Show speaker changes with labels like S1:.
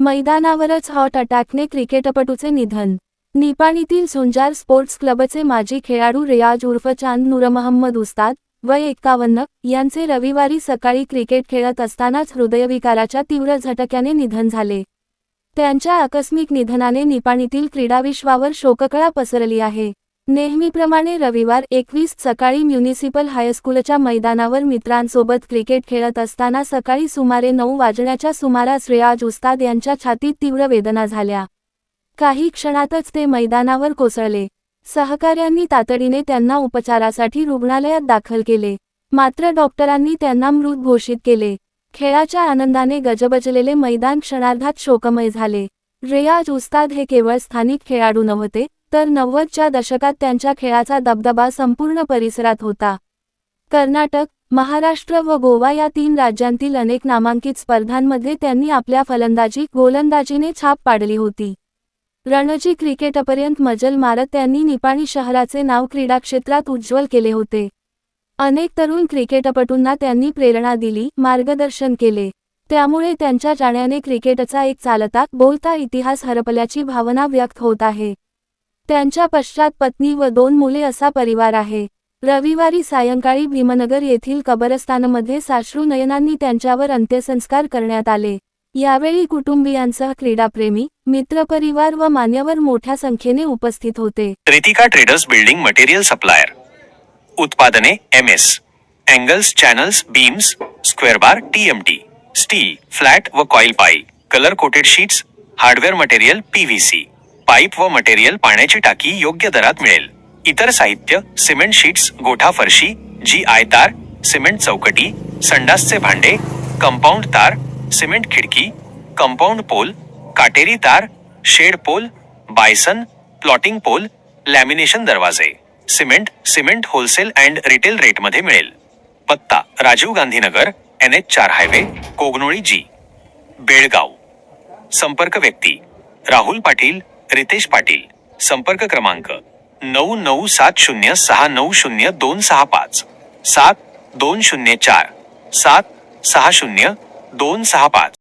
S1: मैदानावरच हार्ट अटॅकने क्रिकेटपटूचे निधन. निपाणीतील झुंजार स्पोर्ट्स क्लबचे माजी खेळाडू रियाज उर्फ चांद नूरमहम्मद उस्ताद, वय 51, यांचे रविवारी सकाळी क्रिकेट खेळत असतानाच हृदयविकाराच्या तीव्र झटक्याने निधन झाले. त्यांच्या आकस्मिक निधनाने निपाणीतील क्रीडाविश्वावर शोककळा पसरली आहे. नेहमीप्रमाणे रविवार 21 सकाळी म्युनिसिपल हायस्कूलच्या मैदानावर मित्रांसोबत क्रिकेट खेळत असताना सकाळी सुमारे 9 वाजण्याच्या सुमारास रियाज उस्ताद यांच्या छातीत तीव्र वेदना झाल्या. काही क्षणातच ते मैदानावर कोसळले. सहकाऱ्यांनी तातडीने त्यांना उपचारासाठी रुग्णालयात दाखल केले, मात्र डॉक्टरांनी त्यांना मृत घोषित केले. खेळाच्या आनंदाने गजबजलेले मैदान क्षणार्धात शोकमय झाले. रियाज उस्ताद हे केवळ स्थानिक खेळाडू नव्हते, तर 90च्या दशकात त्यांच्या खेळाचा दबदबा संपूर्ण परिसरात होता. कर्नाटक, महाराष्ट्र व गोवा या 3 राज्यांतील अनेक नामांकित स्पर्धांमध्ये त्यांनी आपल्या फलंदाजी, गोलंदाजीने छाप पाडली होती. रणजी क्रिकेटपर्यंत मजल मारत त्यांनी निपाणी शहराचे नाव क्रीडा क्षेत्रात उज्ज्वल केले होते. अनेक तरुण क्रिकेटपटूंना त्यांनी प्रेरणा दिली, मार्गदर्शन केले. त्यामुळे त्यांच्या जाण्याने क्रिकेटचा एक चालता बोलता इतिहास हरपल्याची भावना व्यक्त होत आहे. त्यांच्या पश्चात पत्नी व 2 मुले असा परिवार आहे. रविवारी सायंकाळी भीमनगर येथील कबरस्थानमध्ये साश्रू नयनांनी त्यांच्यावर अंत्यसंस्कार करण्यात आले. यावेळी कुटुंबियांसह क्रीडाप्रेमी, मित्रपरिवार व मान्यवर मोठ्या संख्येने उपस्थित होते.
S2: Ritika traders building material supplier. उत्पादने MS, angles, channels, beams, square bar, TMT, steel, flat व coil pipe, colour coated sheets, hardware material PVC, pipe व मटेरियल, पाण्याची टाकी योग्य दरात मिळेल. इतर साहित्य, सिमेंट शीट्स, गोठा फरशी, GI तार, सिमेंट चौकटी, संडासचे भांडे, कंपाऊंड तार, सिमेंट खिडकी, कंपाऊंड पोल, काटेरी तार, shed pole, bison, plotting pole, lamination दरवाजे, सिमेंट होलसेल अँड रिटेल रेटमध्ये मिळेल. पत्ता: Rajiv Gandhi Nagar, NH4 highway, Kognoli G, Belgaum. संपर्क व्यक्ती: राहुल पाटील, रितेश पाटील. संपर्क क्रमांक: 9970690265 7204 7600265.